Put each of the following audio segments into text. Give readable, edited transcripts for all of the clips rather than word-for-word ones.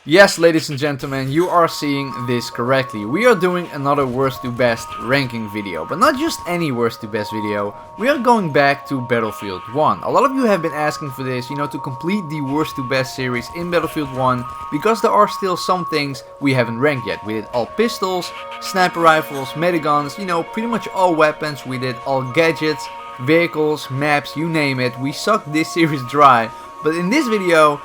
Yes, ladies and gentlemen, you are seeing this correctly. We are doing another worst to best ranking video, but not just any worst to best video. We are going back to Battlefield 1. A lot of you have been asking for this, to complete the worst to best series in Battlefield 1, because there are still some things we haven't ranked yet. We did all pistols, sniper rifles, mediguns, pretty much all weapons. We did all gadgets, vehicles, maps, you name it. We sucked this series dry. But in this video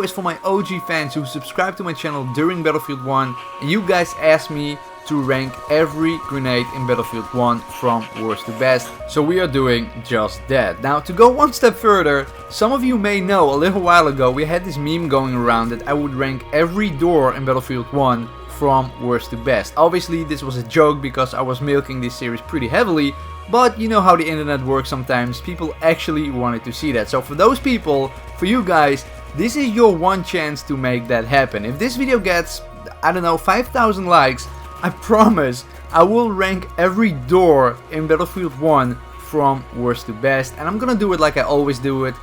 is for my OG fans who subscribed to my channel during Battlefield 1, and you guys asked me to rank every grenade in Battlefield 1 from worst to best. So we are doing just that. Now, to go one step further, some of you may know a little while ago we had this meme going around that I would rank every door in Battlefield 1 from worst to best. Obviously this was a joke because I was milking this series pretty heavily, but you know how the internet works sometimes, people actually wanted to see that. So for those people, for you guys, this is your one chance to make that happen. If this video gets, I don't know, 5,000 likes, I promise I will rank every door in Battlefield 1 from worst to best, and I'm gonna do it like I always do it,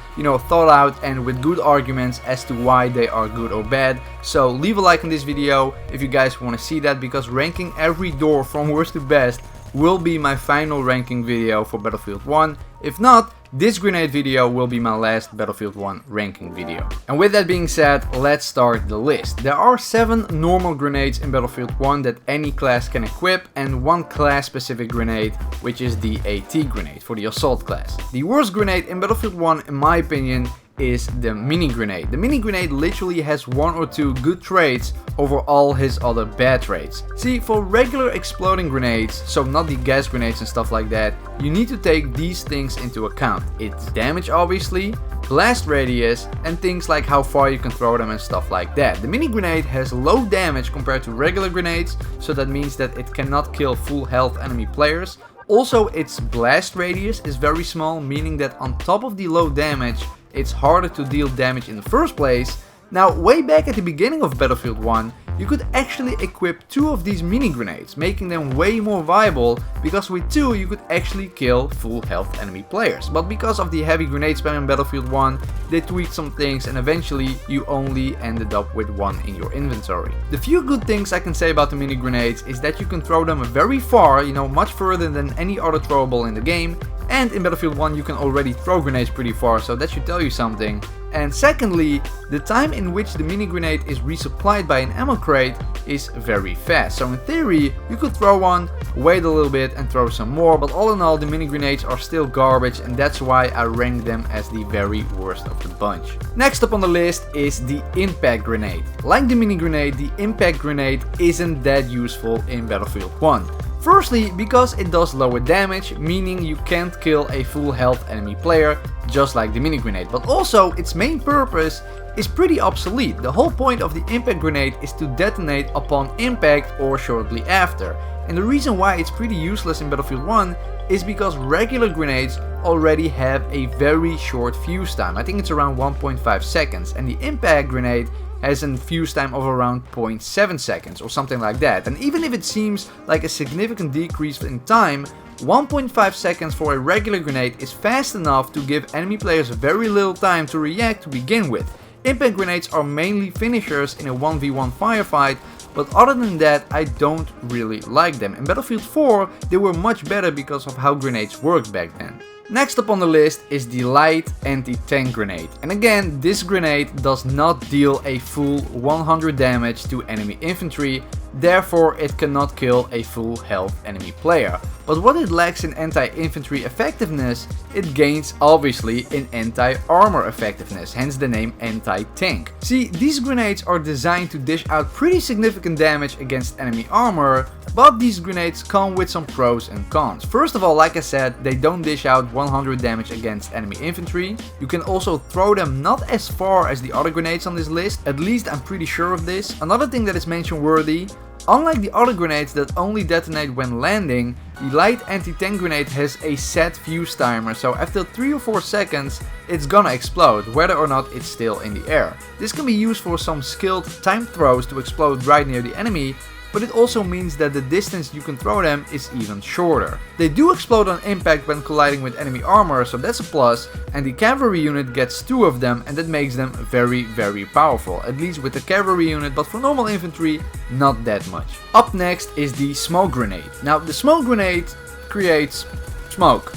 thought out and with good arguments as to why they are good or bad. So leave a like on this video if you guys want to see that, because ranking every door from worst to best will be my final ranking video for Battlefield 1. If not, this grenade video will be my last Battlefield 1 ranking video. And with that being said, let's start the list. There are 7 normal grenades in Battlefield 1 that any class can equip, and 1 class specific grenade, which is the AT grenade for the assault class. The worst grenade in Battlefield 1, in my opinion, is the mini grenade. The mini grenade literally has 1 or 2 good traits over all his other bad traits. See, for regular exploding grenades, so not the gas grenades and stuff like that, you need to take these things into account. Its damage obviously, blast radius, and things like how far you can throw them and stuff like that. The mini grenade has low damage compared to regular grenades, so that means that it cannot kill full health enemy players. Also, its blast radius is very small, meaning that on top of the low damage, it's harder to deal damage in the first place. Now, way back at the beginning of Battlefield 1, you could actually equip 2 of these mini grenades, making them way more viable, because with 2 you could actually kill full health enemy players. But because of the heavy grenade spam in Battlefield 1, they tweaked some things and eventually you only ended up with 1 in your inventory. The few good things I can say about the mini grenades is that you can throw them very far, much further than any other throwable in the game. And in Battlefield 1 you can already throw grenades pretty far, so that should tell you something. And secondly, the time in which the mini grenade is resupplied by an ammo crate is very fast. So in theory, you could throw one, wait a little bit and throw some more, but all in all the mini grenades are still garbage, and that's why I rank them as the very worst of the bunch. Next up on the list is the impact grenade. Like the mini grenade, the impact grenade isn't that useful in Battlefield 1. Firstly, because it does lower damage, meaning you can't kill a full health enemy player, just like the mini grenade. But also, its main purpose is pretty obsolete. The whole point of the impact grenade is to detonate upon impact or shortly after. And the reason why it's pretty useless in Battlefield 1 is because regular grenades already have a very short fuse time. I think it's around 1.5 seconds, and the impact grenade has a fuse time of around 0.7 seconds or something like that. And even if it seems like a significant decrease in time, 1.5 seconds for a regular grenade is fast enough to give enemy players very little time to react to begin with. Impact grenades are mainly finishers in a 1v1 firefight, but other than that I don't really like them. In Battlefield 4 they were much better because of how grenades worked back then. Next up on the list is the light anti-tank grenade. And again, this grenade does not deal a full 100 damage to enemy infantry, therefore it cannot kill a full health enemy player. But what it lacks in anti-infantry effectiveness, it gains obviously in anti-armor effectiveness, hence the name anti-tank. See, these grenades are designed to dish out pretty significant damage against enemy armor, but these grenades come with some pros and cons. First of all, like I said, they don't dish out 100 damage against enemy infantry. You can also throw them not as far as the other grenades on this list, at least I'm pretty sure of this. Another thing that is mention worthy, unlike the other grenades that only detonate when landing, the light anti-tank grenade has a set fuse timer, so after 3 or 4 seconds it's gonna explode, whether or not it's still in the air. This can be used for some skilled timed throws to explode right near the enemy, but it also means that the distance you can throw them is even shorter. They do explode on impact when colliding with enemy armor, so that's a plus, and the cavalry unit gets 2 of them, and that makes them very powerful, at least with the cavalry unit, but for normal infantry, not that much. Up next is the smoke grenade. Now the smoke grenade creates smoke.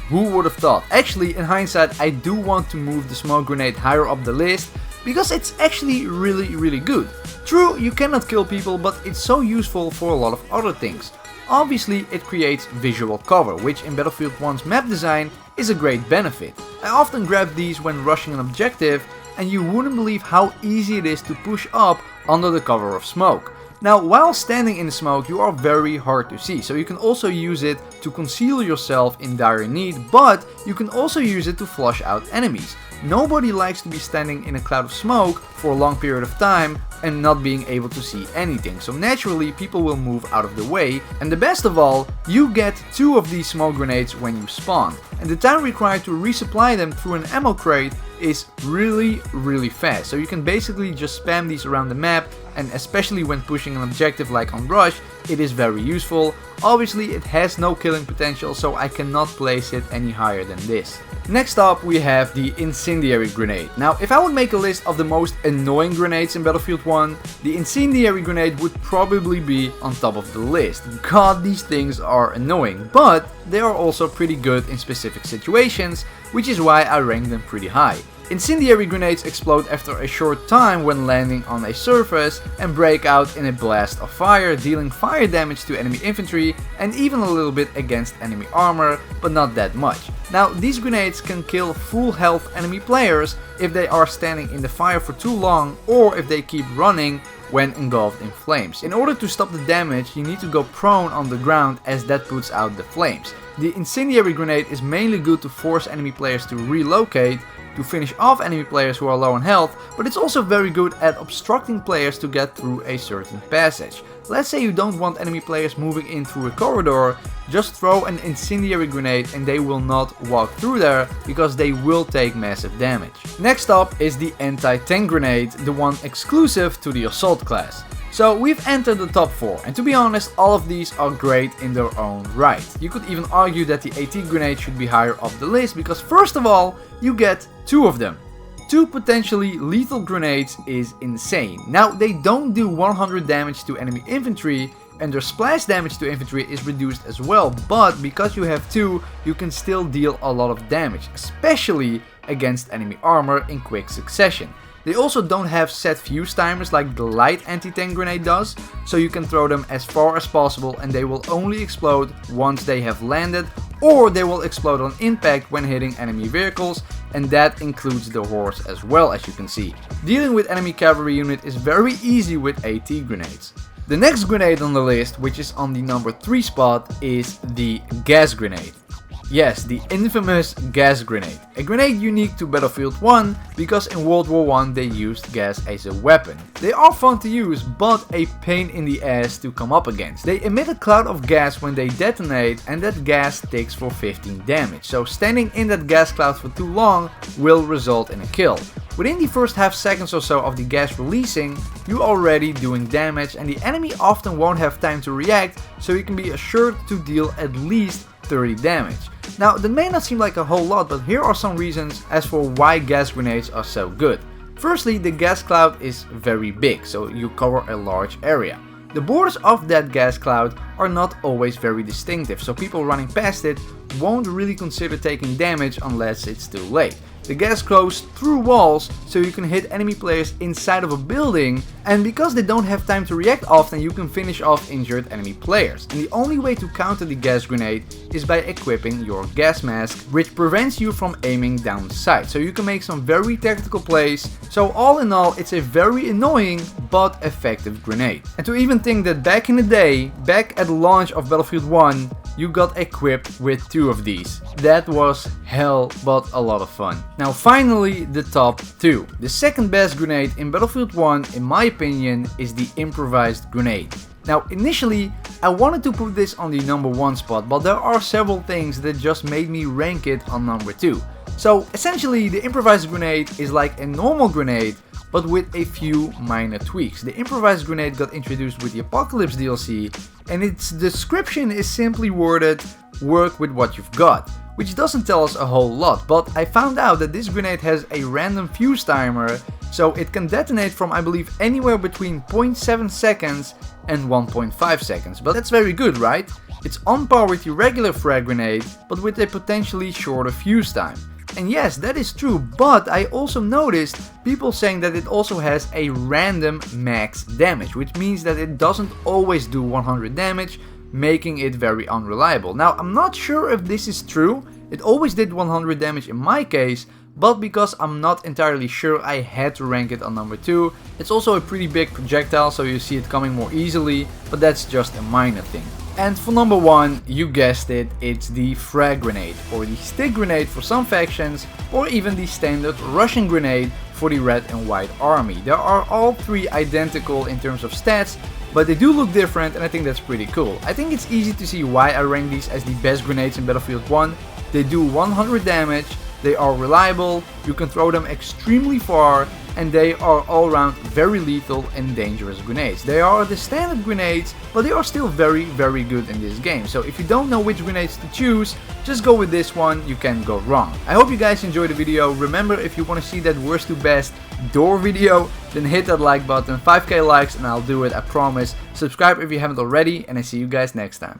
Who would have thought? Actually, in hindsight, I do want to move the smoke grenade higher up the list, because it's actually really good. True, you cannot kill people, but it's so useful for a lot of other things. Obviously, it creates visual cover, which in Battlefield 1's map design is a great benefit. I often grab these when rushing an objective, and you wouldn't believe how easy it is to push up under the cover of smoke. Now, while standing in the smoke, you are very hard to see, so you can also use it to conceal yourself in dire need, but you can also use it to flush out enemies. Nobody likes to be standing in a cloud of smoke for a long period of time and not being able to see anything, so naturally people will move out of the way, and the best of all, you get 2 of these smoke grenades when you spawn, and the time required to resupply them through an ammo crate is really fast, so you can basically just spam these around the map, and especially when pushing an objective like on Rush, it is very useful. Obviously it has no killing potential, so I cannot place it any higher than this. Next up we have the Incendiary Grenade. Now if I would make a list of the most annoying grenades in Battlefield 1, the Incendiary Grenade would probably be on top of the list. God, these things are annoying, but they are also pretty good in specific situations, which is why I rank them pretty high. Incendiary grenades explode after a short time when landing on a surface and break out in a blast of fire, dealing fire damage to enemy infantry and even a little bit against enemy armor, but not that much. Now these grenades can kill full health enemy players if they are standing in the fire for too long or if they keep running when engulfed in flames. In order to stop the damage, you need to go prone on the ground, as that puts out the flames. The Incendiary Grenade is mainly good to force enemy players to relocate, to finish off enemy players who are low on health, but it's also very good at obstructing players to get through a certain passage. Let's say you don't want enemy players moving in through a corridor, just throw an Incendiary Grenade and they will not walk through there, because they will take massive damage. Next up is the AntiTank Grenade, the one exclusive to the Assault class. So we've entered the top 4, and to be honest, all of these are great in their own right. You could even argue that the AT Grenade should be higher up the list, because first of all, you get 2 of them. 2 potentially lethal grenades is insane. Now they don't do 100 damage to enemy infantry, and their splash damage to infantry is reduced as well, but because you have 2, you can still deal a lot of damage, especially against enemy armor in quick succession. They also don't have set fuse timers like the light anti-tank grenade does, so you can throw them as far as possible and they will only explode once they have landed, or they will explode on impact when hitting enemy vehicles, and that includes the horse as well, as you can see. Dealing with enemy cavalry unit is very easy with AT grenades. The next grenade on the list, which is on the number 3 spot, is the gas grenade. Yes, the infamous gas grenade. A grenade unique to Battlefield 1 because in World War I they used gas as a weapon. They are fun to use, but a pain in the ass to come up against. They emit a cloud of gas when they detonate, and that gas ticks for 15 damage, so standing in that gas cloud for too long will result in a kill. Within the first half seconds or so of the gas releasing, you're already doing damage and the enemy often won't have time to react, so you can be assured to deal at least 30 damage. Now that may not seem like a whole lot, but here are some reasons as for why gas grenades are so good. Firstly, the gas cloud is very big, so you cover a large area. The borders of that gas cloud are not always very distinctive, so people running past it won't really consider taking damage unless it's too late. The gas goes through walls, so you can hit enemy players inside of a building, and because they don't have time to react often, you can finish off injured enemy players. And the only way to counter the gas grenade is by equipping your gas mask, which prevents you from aiming down the sight, so you can make some very tactical plays. So all in all, it's a very annoying but effective grenade. And to even think that back in the day, back at the launch of Battlefield 1, you got equipped with 2 of these. That was hell but a lot of fun. Now finally, the top 2. The second best grenade in Battlefield 1, in my opinion, is the Improvised Grenade. Now initially, I wanted to put this on the number 1 spot, but there are several things that just made me rank it on number 2. So essentially the Improvised Grenade is like a normal grenade, but with a few minor tweaks. The Improvised Grenade got introduced with the Apocalypse DLC, and its description is simply worded, "Work with what you've got," which doesn't tell us a whole lot, but I found out that this grenade has a random fuse timer, so it can detonate from, I believe, anywhere between 0.7 seconds and 1.5 seconds, but that's very good, right? It's on par with your regular frag grenade, but with a potentially shorter fuse time. And yes, that is true, but I also noticed people saying that it also has a random max damage, which means that it doesn't always do 100 damage, making it very unreliable. Now, I'm not sure if this is true. It always did 100 damage in my case, but because I'm not entirely sure, I had to rank it on number 2. It's also a pretty big projectile, so you see it coming more easily, but that's just a minor thing. And for number 1, you guessed it, it's the Frag Grenade, or the Stick Grenade for some factions, or even the standard Russian Grenade for the Red and White Army. They are all three identical in terms of stats, but they do look different, and I think that's pretty cool. I think it's easy to see why I rank these as the best grenades in Battlefield 1. They do 100 damage, they are reliable, you can throw them extremely far, and they are all around very lethal and dangerous grenades. They are the standard grenades, but they are still very good in this game. So if you don't know which grenades to choose, just go with this one, you can't go wrong. I hope you guys enjoyed the video. Remember, if you want to see that worst to best door video, then hit that like button, 5k likes and I'll do it, I promise. Subscribe if you haven't already, and I see you guys next time.